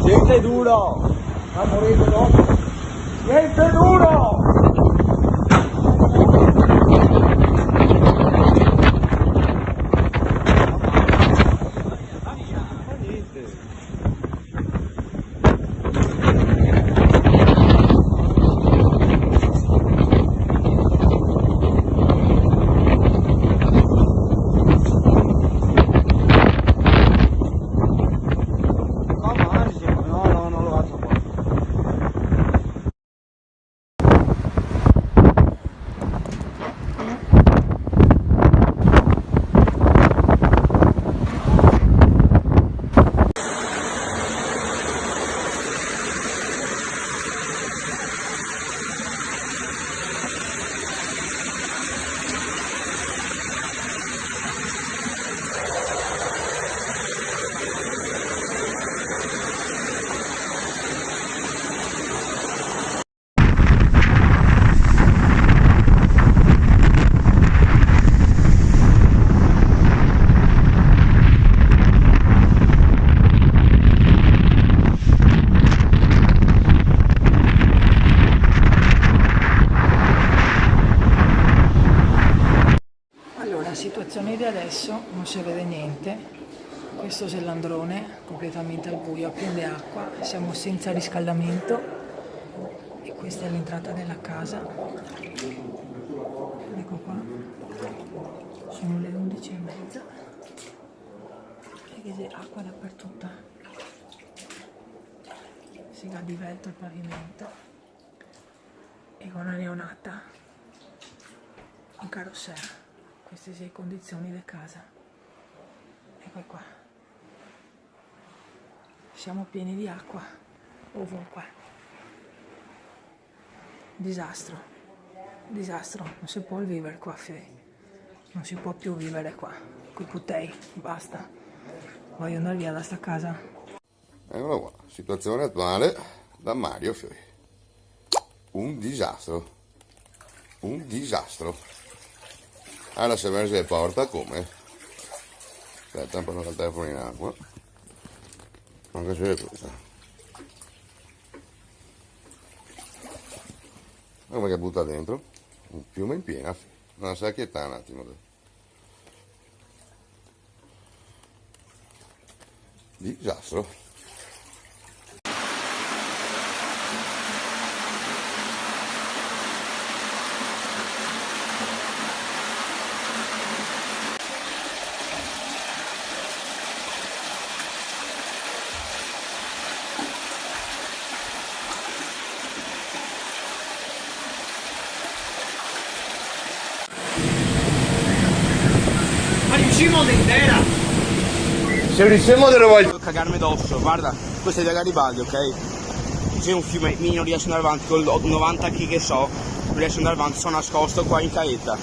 Siente duro! A morire dopo! Siente duro! Situazione di adesso, non si vede niente, questo è l'androne completamente al buio, prende acqua, siamo senza riscaldamento e questa è l'entrata della casa. Ecco qua, sono le 11:30 e c'è acqua dappertutto, si va di velto il pavimento e con una neonata in carrozzella. Queste sono le condizioni di casa. Ecco qua. Siamo pieni di acqua ovunque. Disastro. Disastro. Non si può vivere qua, non si può più vivere qua. Qui putei, basta. Voglio andare via da sta casa. Eccolo qua. Situazione attuale da Mario Fiori. Un disastro. Un disastro. Allora se verso le porta come? Aspetta un po' il telefono in acqua. Anche se è questa. Come che butta dentro? Un fiume in piena. Non sa che sta un attimo. Disastro. Se riusciamo dove voglio cagarmi addosso, guarda, questa è via Garibaldi, ok? C'è un fiume, io non riesco ad andare avanti, con 90 kg che so, non riesco ad andare avanti, sono nascosto qua in caetta.